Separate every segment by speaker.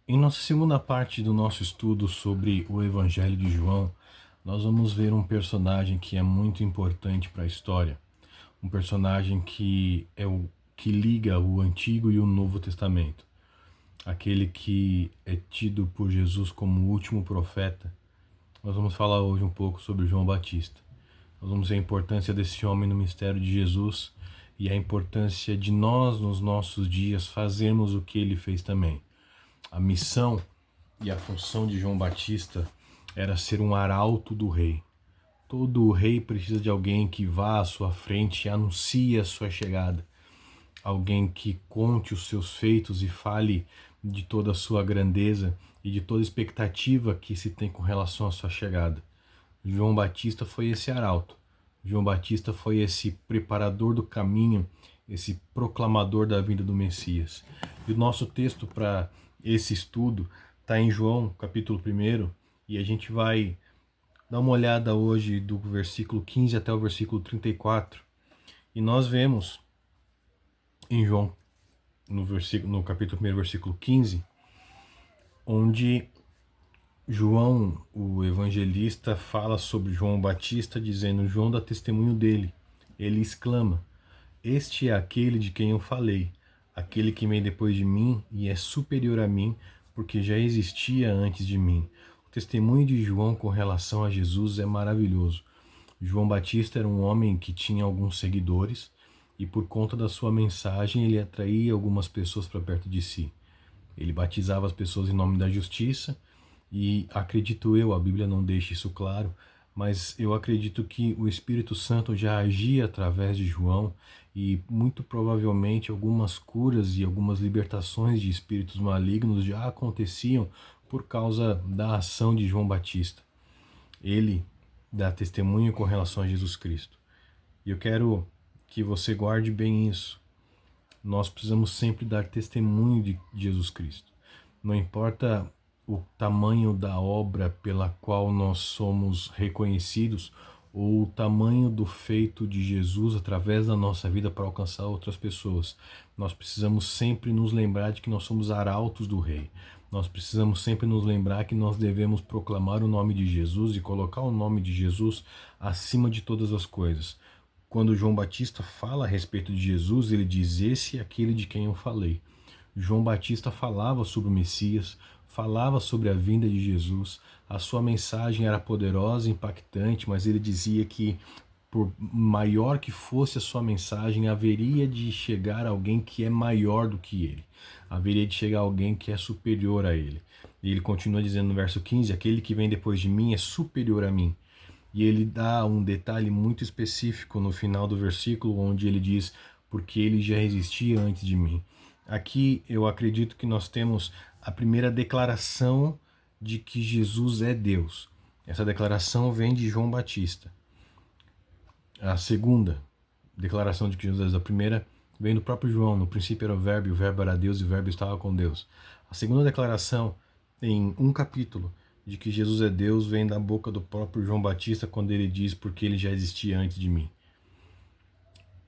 Speaker 1: Em nossa segunda parte do nosso estudo sobre o Evangelho de João, nós vamos ver um personagem que é muito importante para a história, um personagem que é o que liga o Antigo e o Novo Testamento, aquele que é tido por Jesus como o último profeta. Nós vamos falar hoje um pouco sobre João Batista. Nós vamos ver a importância desse homem no mistério de Jesus e a importância de nós, nos nossos dias, fazermos o que ele fez também. A missão e a função de João Batista era ser um arauto do rei. Todo rei precisa de alguém que vá à sua frente e anuncie a sua chegada. Alguém que conte os seus feitos e fale de toda a sua grandeza e de toda a expectativa que se tem com relação à sua chegada. João Batista foi esse arauto. João Batista foi esse preparador do caminho, esse proclamador da vinda do Messias. E o nosso texto para esse estudo está em João, capítulo 1, e a gente vai dar uma olhada hoje do versículo 15 até o versículo 34. E nós vemos em João, no capítulo 1, versículo 15, onde João, o evangelista, fala sobre João Batista, dizendo: João dá testemunho dele. Ele exclama: Este é aquele de quem eu falei, aquele que vem depois de mim e é superior a mim, porque já existia antes de mim. O testemunho de João com relação a Jesus é maravilhoso. João Batista era um homem que tinha alguns seguidores e, por conta da sua mensagem, ele atraía algumas pessoas para perto de si. Ele batizava as pessoas em nome da justiça e, acredito eu, a Bíblia não deixa isso claro, mas eu acredito que o Espírito Santo já agia através de João e muito provavelmente algumas curas e algumas libertações de espíritos malignos já aconteciam por causa da ação de João Batista. Ele dá testemunho com relação a Jesus Cristo. E eu quero que você guarde bem isso. Nós precisamos sempre dar testemunho de Jesus Cristo. Não importa o tamanho da obra pela qual nós somos reconhecidos ou o tamanho do feito de Jesus através da nossa vida para alcançar outras pessoas. Nós precisamos sempre nos lembrar de que nós somos arautos do Rei. Nós precisamos sempre nos lembrar que nós devemos proclamar o nome de Jesus e colocar o nome de Jesus acima de todas as coisas. Quando João Batista fala a respeito de Jesus, ele diz: Esse é aquele de quem eu falei. João Batista falava sobre o Messias, falava sobre a vinda de Jesus. A sua mensagem era poderosa, impactante, mas ele dizia que, por maior que fosse a sua mensagem, haveria de chegar alguém que é maior do que ele. Haveria de chegar alguém que é superior a ele. E ele continua dizendo no verso 15: Aquele que vem depois de mim é superior a mim. E ele dá um detalhe muito específico no final do versículo, onde ele diz: Porque ele já existia antes de mim. Aqui eu acredito que nós temos a primeira declaração de que Jesus é Deus. Essa declaração vem de João Batista. A segunda declaração de que Jesus é Deus, a primeira vem do próprio João: No princípio era o verbo era Deus e o verbo estava com Deus. A segunda declaração, em um capítulo, de que Jesus é Deus, vem da boca do próprio João Batista, quando ele diz: Porque ele já existia antes de mim.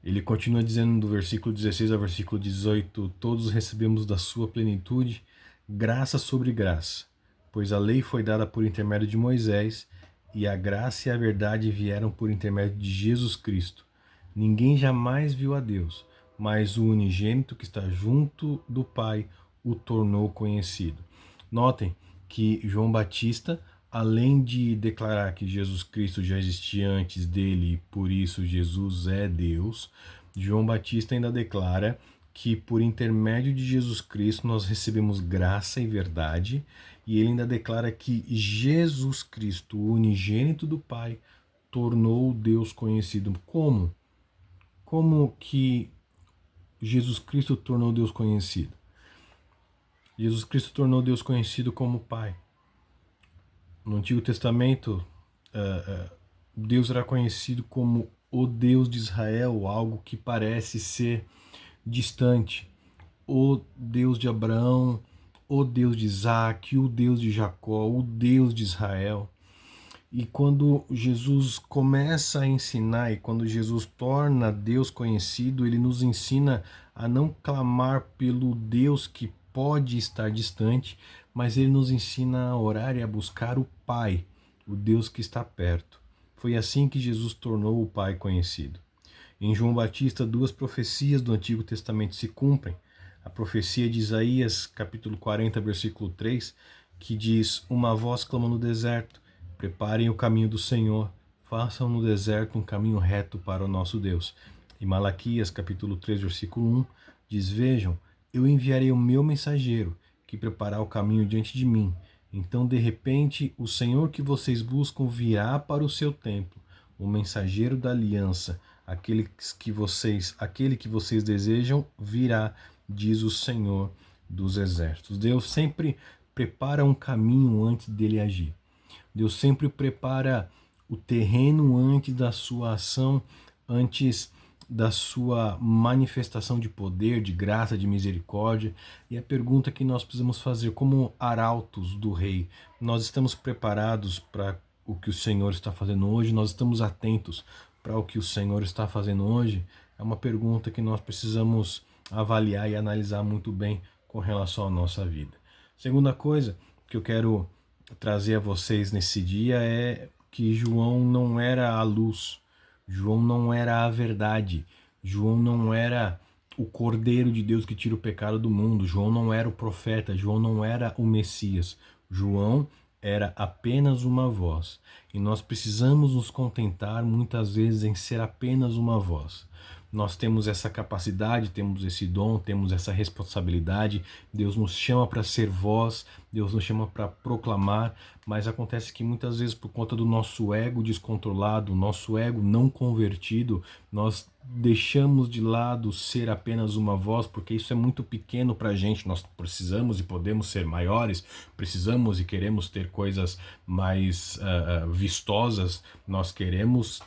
Speaker 1: Ele continua dizendo do versículo 16 ao versículo 18: Todos recebemos da sua plenitude graça sobre graça, pois a lei foi dada por intermédio de Moisés, e a graça e a verdade vieram por intermédio de Jesus Cristo. Ninguém jamais viu a Deus, mas o unigênito que está junto do Pai o tornou conhecido. Notem que João Batista, além de declarar que Jesus Cristo já existia antes dele e por isso Jesus é Deus, João Batista ainda declara que por intermédio de Jesus Cristo nós recebemos graça e verdade, e ele ainda declara que Jesus Cristo, o unigênito do Pai, tornou Deus conhecido. Como? Como que Jesus Cristo tornou Deus conhecido? Jesus Cristo tornou Deus conhecido como Pai. No Antigo Testamento, Deus era conhecido como o Deus de Israel, algo que parece ser distante. O Deus de Abraão, o Deus de Isaac, o Deus de Jacó, o Deus de Israel. E quando Jesus começa a ensinar e quando Jesus torna Deus conhecido, ele nos ensina a não clamar pelo Deus que pode estar distante, mas ele nos ensina a orar e a buscar o Pai, o Deus que está perto. Foi assim que Jesus tornou o Pai conhecido. Em João Batista, duas profecias do Antigo Testamento se cumprem. A profecia de Isaías, capítulo 40, versículo 3, que diz: uma voz clama no deserto, preparem o caminho do Senhor, façam no deserto um caminho reto para o nosso Deus. E Malaquias, capítulo 3, versículo 1, diz: vejam, eu enviarei o meu mensageiro, que preparará o caminho diante de mim. Então, de repente, o Senhor que vocês buscam virá para o seu templo, o mensageiro da aliança, aquele que vocês desejam virá, diz o Senhor dos exércitos. Deus sempre prepara um caminho antes dele agir. Deus sempre prepara o terreno antes da sua ação, antes da sua manifestação de poder, de graça, de misericórdia. E a pergunta que nós precisamos fazer, como arautos do rei, nós estamos preparados para o que o Senhor está fazendo hoje? Nós estamos atentos para o que o Senhor está fazendo hoje? É uma pergunta que nós precisamos avaliar e analisar muito bem com relação à nossa vida. Segunda coisa que eu quero trazer a vocês nesse dia é que João não era a luz, João não era a verdade, João não era o Cordeiro de Deus que tira o pecado do mundo, João não era o profeta, João não era o Messias, João era apenas uma voz. E nós precisamos nos contentar muitas vezes em ser apenas uma voz. Nós temos essa capacidade, temos esse dom, temos essa responsabilidade. Deus nos chama para ser voz, Deus nos chama para proclamar, mas acontece que muitas vezes, por conta do nosso ego descontrolado, nosso ego não convertido, nós deixamos de lado ser apenas uma voz, porque isso é muito pequeno para a gente. Nós precisamos e podemos ser maiores, precisamos e queremos ter coisas mais vistosas, nós queremos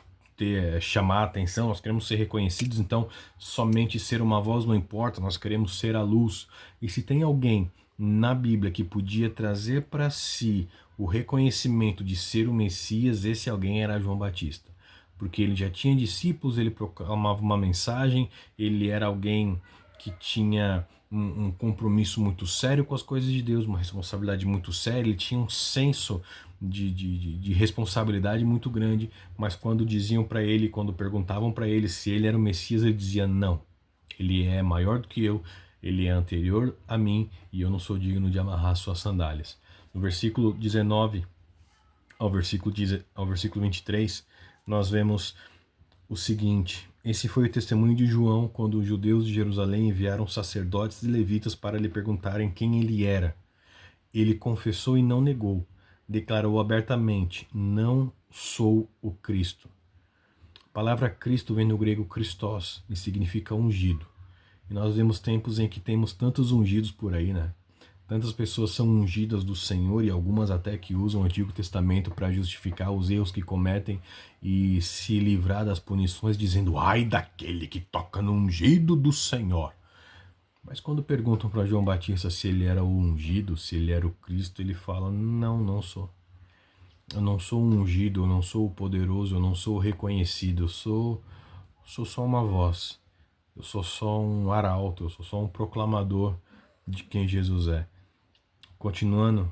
Speaker 1: chamar a atenção, nós queremos ser reconhecidos, então somente ser uma voz não importa, nós queremos ser a luz. E se tem alguém na Bíblia que podia trazer para si o reconhecimento de ser o Messias, esse alguém era João Batista, porque ele já tinha discípulos, ele proclamava uma mensagem, ele era alguém que tinha um compromisso muito sério com as coisas de Deus, uma responsabilidade muito séria, ele tinha um senso de responsabilidade muito grande, mas quando diziam para ele, quando perguntavam para ele se ele era o Messias, ele dizia: não, ele é maior do que eu, ele é anterior a mim e eu não sou digno de amarrar suas sandálias. No versículo 19 ao versículo 23, nós vemos o seguinte: esse foi o testemunho de João quando os judeus de Jerusalém enviaram sacerdotes e levitas para lhe perguntarem quem ele era. Ele confessou e não negou, declarou abertamente: não sou o Cristo. A palavra Cristo vem no grego Christos e significa ungido. E nós vemos tempos em que temos tantos ungidos por aí, né? Tantas pessoas são ungidas do Senhor e algumas até que usam o Antigo Testamento para justificar os erros que cometem e se livrar das punições, dizendo: ai daquele que toca no ungido do Senhor. Mas quando perguntam para João Batista se ele era o ungido, se ele era o Cristo, ele fala: não, não sou. Eu não sou o ungido, eu não sou o poderoso, eu não sou o reconhecido, eu sou só uma voz. Eu sou só um arauto, eu sou só um proclamador de quem Jesus é. Continuando,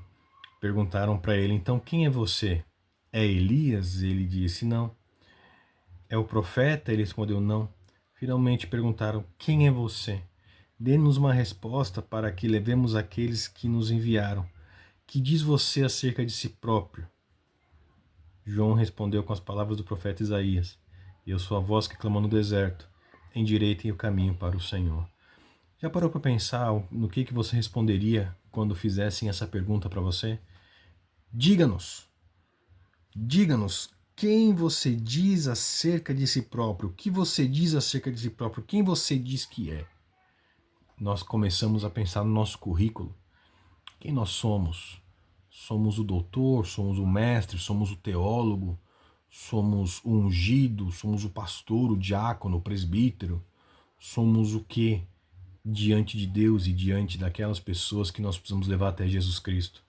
Speaker 1: perguntaram para ele: então quem é você? É Elias? Ele disse: não. É o profeta? Ele respondeu: não. Finalmente perguntaram: quem é você? Dê-nos uma resposta para que levemos aqueles que nos enviaram. Que diz você acerca de si próprio? João respondeu com as palavras do profeta Isaías: eu sou a voz que clama no deserto, endireitem o caminho para o Senhor. Já parou para pensar no que você responderia quando fizessem essa pergunta para você? Diga-nos quem você diz acerca de si próprio, o que você diz acerca de si próprio, quem você diz que é. Nós começamos a pensar no nosso currículo. Quem nós somos? Somos o doutor, somos o mestre, somos o teólogo, somos o ungido, somos o pastor, o diácono, o presbítero. Somos o que diante de Deus e diante daquelas pessoas que nós precisamos levar até Jesus Cristo?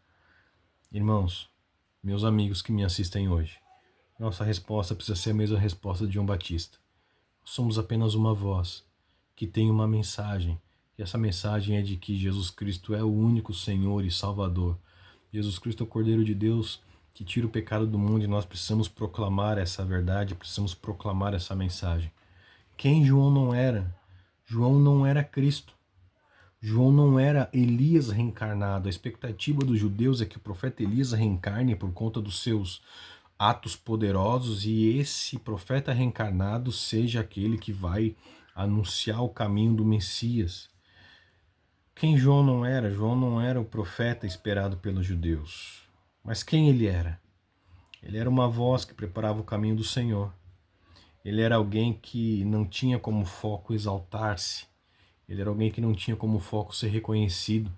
Speaker 1: Irmãos, meus amigos que me assistem hoje, nossa resposta precisa ser a mesma resposta de João Batista. Somos apenas uma voz que tem uma mensagem, E essa mensagem é de que Jesus Cristo é o único Senhor e Salvador. Jesus Cristo é o Cordeiro de Deus que tira o pecado do mundo, e nós precisamos proclamar essa verdade, precisamos proclamar essa mensagem. Quem João não era? João não era Cristo. João não era Elias reencarnado. A expectativa dos judeus é que o profeta Elias reencarne por conta dos seus atos poderosos, e esse profeta reencarnado seja aquele que vai anunciar o caminho do Messias. Quem João não era? João não era o profeta esperado pelos judeus. Mas quem ele era? Ele era uma voz que preparava o caminho do Senhor. Ele era alguém que não tinha como foco exaltar-se. Ele era alguém que não tinha como foco ser reconhecido.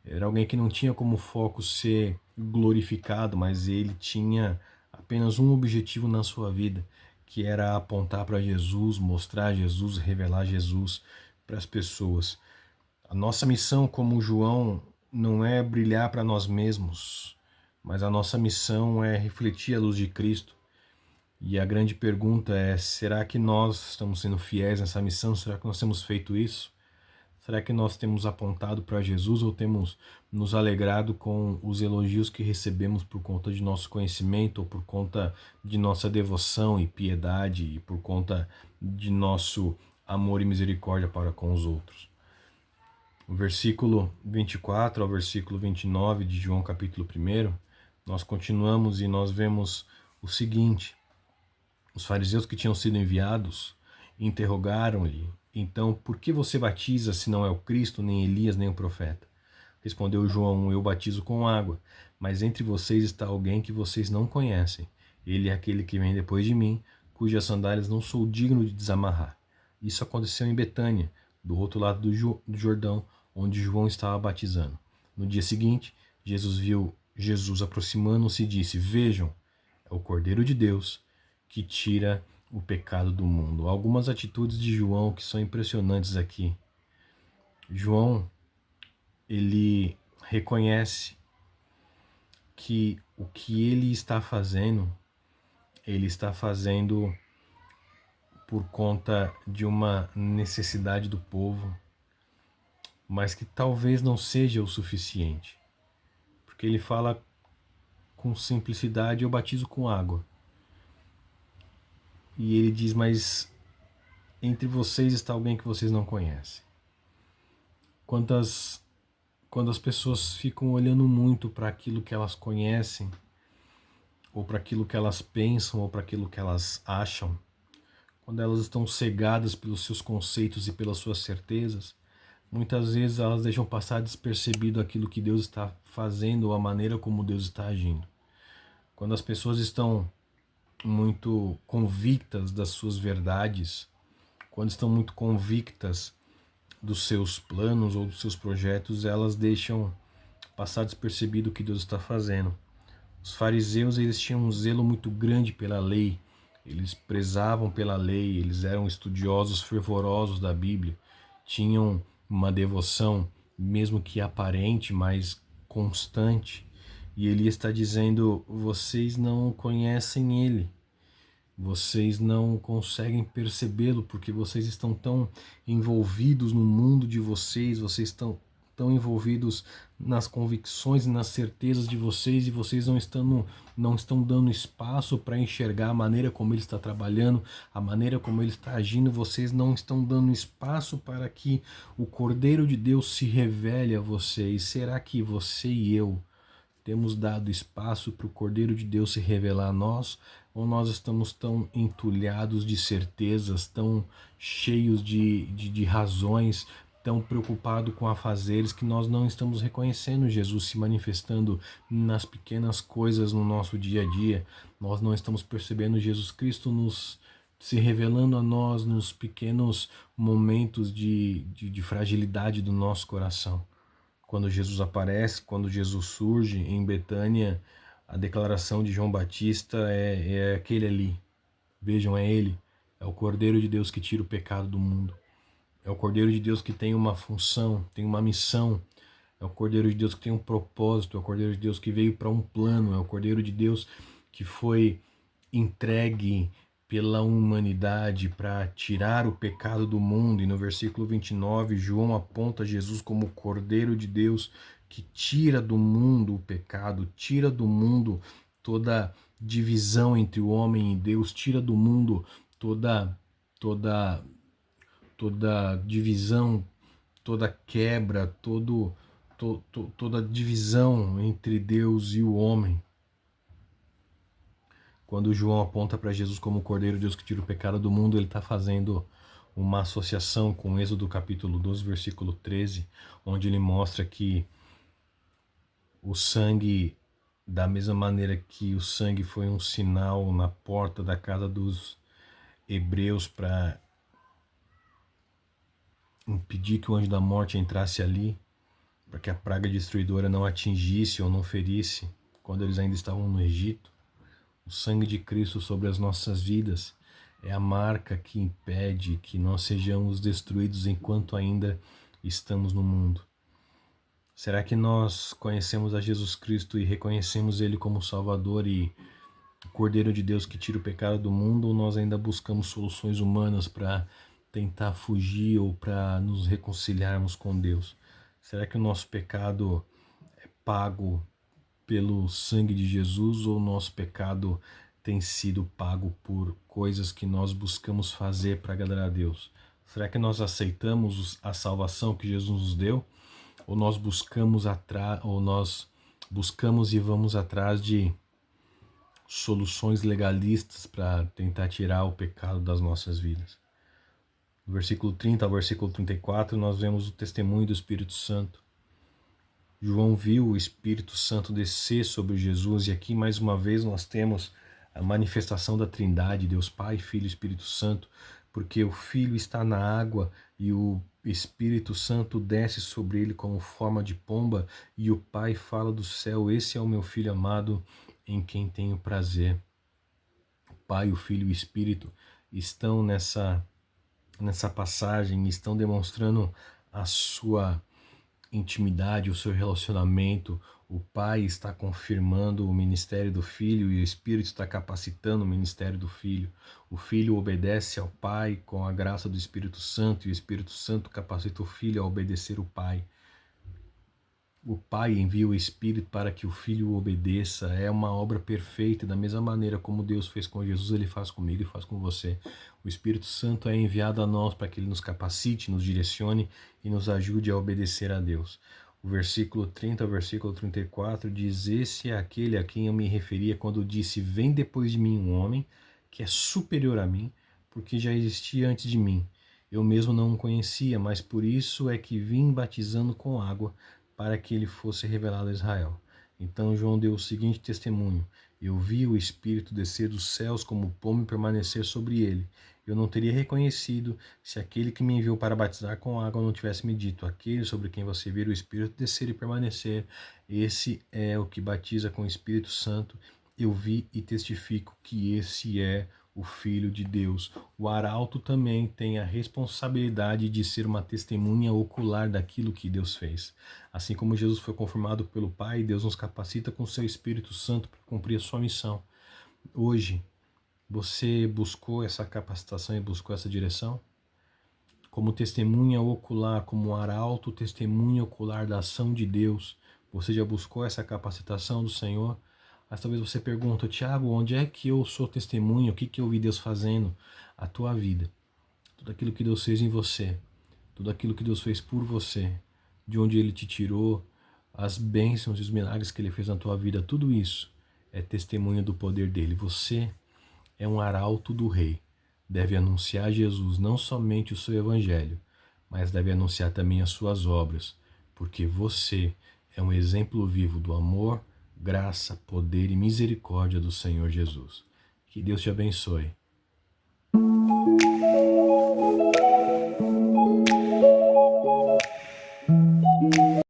Speaker 1: Ele era alguém que não tinha como foco ser glorificado, mas ele tinha apenas um objetivo na sua vida, que era apontar para Jesus, mostrar Jesus, revelar Jesus para as pessoas. A nossa missão como João não é brilhar para nós mesmos, mas a nossa missão é refletir a luz de Cristo. E a grande pergunta é: será que nós estamos sendo fiéis nessa missão? Será que nós temos feito isso? Será que nós temos apontado para Jesus, ou temos nos alegrado com os elogios que recebemos por conta de nosso conhecimento, ou por conta de nossa devoção e piedade, e por conta de nosso amor e misericórdia para com os outros? O versículo 24 ao versículo 29 de João capítulo 1, nós continuamos e nós vemos o seguinte: os fariseus que tinham sido enviados interrogaram-lhe: então, por que você batiza se não é o Cristo, nem Elias, nem o profeta? Respondeu João: eu batizo com água, mas entre vocês está alguém que vocês não conhecem. Ele é aquele que vem depois de mim, cujas sandálias não sou digno de desamarrar. Isso aconteceu em Betânia, do outro lado do Jordão, onde João estava batizando. No dia seguinte, Jesus viu Jesus aproximando-se e disse: vejam, é o Cordeiro de Deus que tira o pecado do mundo. Algumas atitudes de João que são impressionantes aqui. João, ele reconhece que o que ele está fazendo por conta de uma necessidade do povo, mas que talvez não seja o suficiente. Porque ele fala com simplicidade: eu batizo com água. E ele diz: mas entre vocês está alguém que vocês não conhecem. Quando as pessoas ficam olhando muito para aquilo que elas conhecem, ou para aquilo que elas pensam, ou para aquilo que elas acham, quando elas estão cegadas pelos seus conceitos e pelas suas certezas, muitas vezes elas deixam passar despercebido aquilo que Deus está fazendo, ou a maneira como Deus está agindo. Quando as pessoas estão muito convictas das suas verdades, quando estão muito convictas dos seus planos ou dos seus projetos, elas deixam passar despercebido o que Deus está fazendo. Os fariseus, eles tinham um zelo muito grande pela lei, eles prezavam pela lei, eles eram estudiosos fervorosos da Bíblia, tinham uma devoção, mesmo que aparente, mas constante. E ele está dizendo: vocês não conhecem ele, vocês não conseguem percebê-lo porque vocês estão tão envolvidos no mundo de vocês, vocês estão tão envolvidos nas convicções e nas certezas de vocês, e vocês não estão dando espaço para enxergar a maneira como ele está trabalhando, a maneira como ele está agindo. Vocês não estão dando espaço para que o Cordeiro de Deus se revele a vocês. Será que você e eu temos dado espaço para o Cordeiro de Deus se revelar a nós? Ou nós estamos tão entulhados de certezas, tão cheios de razões, tão preocupados com afazeres, que nós não estamos reconhecendo Jesus se manifestando nas pequenas coisas no nosso dia a dia? Nós não estamos percebendo Jesus Cristo se revelando a nós nos pequenos momentos de fragilidade do nosso coração. Quando Jesus aparece, quando Jesus surge em Betânia, a declaração de João Batista é aquele ali. Vejam, é ele. É o Cordeiro de Deus que tira o pecado do mundo. É o Cordeiro de Deus que tem uma função, tem uma missão. É o Cordeiro de Deus que tem um propósito. É o Cordeiro de Deus que veio para um plano. É o Cordeiro de Deus que foi entregue pela humanidade para tirar o pecado do mundo. E no versículo 29, João aponta Jesus como o Cordeiro de Deus que tira do mundo o pecado, tira do mundo toda divisão entre o homem e Deus, tira do mundo toda toda divisão, toda quebra, toda divisão entre Deus e o homem. Quando João aponta para Jesus como o Cordeiro de Deus que tira o pecado do mundo, ele está fazendo uma associação com Êxodo capítulo 12, versículo 13, onde ele mostra que o sangue, da mesma maneira que o sangue foi um sinal na porta da casa dos hebreus para impedir que o anjo da morte entrasse ali, para que a praga destruidora não atingisse ou não ferisse quando eles ainda estavam no Egito. O sangue de Cristo sobre as nossas vidas é a marca que impede que nós sejamos destruídos enquanto ainda estamos no mundo. Será que nós conhecemos a Jesus Cristo e reconhecemos Ele como Salvador e Cordeiro de Deus que tira o pecado do mundo, ou nós ainda buscamos soluções humanas para tentar fugir ou para nos reconciliarmos com Deus? Será que o nosso pecado é pago pelo sangue de Jesus ou o nosso pecado tem sido pago por coisas que nós buscamos fazer para agradar a Deus? Será que nós aceitamos a salvação que Jesus nos deu? Ou nós buscamos e vamos atrás de soluções legalistas para tentar tirar o pecado das nossas vidas? No versículo 30 ao versículo 34, nós vemos o testemunho do Espírito Santo. João viu o Espírito Santo descer sobre Jesus, e aqui mais uma vez nós temos a manifestação da Trindade, Deus Pai, Filho e Espírito Santo, porque o Filho está na água e o Espírito Santo desce sobre ele como forma de pomba, e o Pai fala do céu: esse é o meu Filho amado, em quem tenho prazer. O Pai, o Filho e o Espírito estão nessa passagem, estão demonstrando a sua intimidade, o seu relacionamento. O Pai está confirmando o ministério do Filho e o Espírito está capacitando o ministério do Filho. O Filho obedece ao Pai com a graça do Espírito Santo e o Espírito Santo capacita o Filho a obedecer o Pai. O Pai envia o Espírito para que o Filho o obedeça. É uma obra perfeita, da mesma maneira como Deus fez com Jesus, Ele faz comigo e faz com você. O Espírito Santo é enviado a nós para que Ele nos capacite, nos direcione e nos ajude a obedecer a Deus. O versículo 30 ao versículo 34 diz: esse é aquele a quem eu me referia quando disse: vem depois de mim um homem que é superior a mim, porque já existia antes de mim. Eu mesmo não o conhecia, mas por isso é que vim batizando com água, para que ele fosse revelado a Israel. Então João deu o seguinte testemunho: eu vi o Espírito descer dos céus como pomba e permanecer sobre ele. Eu não teria reconhecido se aquele que me enviou para batizar com água não tivesse me dito: aquele sobre quem você vira o Espírito descer e permanecer, esse é o que batiza com o Espírito Santo. Eu vi e testifico que esse é o Filho de Deus. O arauto também tem a responsabilidade de ser uma testemunha ocular daquilo que Deus fez. Assim como Jesus foi confirmado pelo Pai, Deus nos capacita com o seu Espírito Santo para cumprir a sua missão. Hoje, você buscou essa capacitação e buscou essa direção? Como testemunha ocular, como arauto, testemunha ocular da ação de Deus, você já buscou essa capacitação do Senhor? Mas talvez você pergunte: Tiago, onde é que eu sou testemunha? O que eu vi Deus fazendo? A tua vida, tudo aquilo que Deus fez em você, tudo aquilo que Deus fez por você, de onde Ele te tirou, as bênçãos e os milagres que Ele fez na tua vida, tudo isso é testemunha do poder dEle. Você é um arauto do Rei, deve anunciar Jesus, não somente o seu evangelho, mas deve anunciar também as suas obras, porque você é um exemplo vivo do amor, graça, poder e misericórdia do Senhor Jesus. Que Deus te abençoe.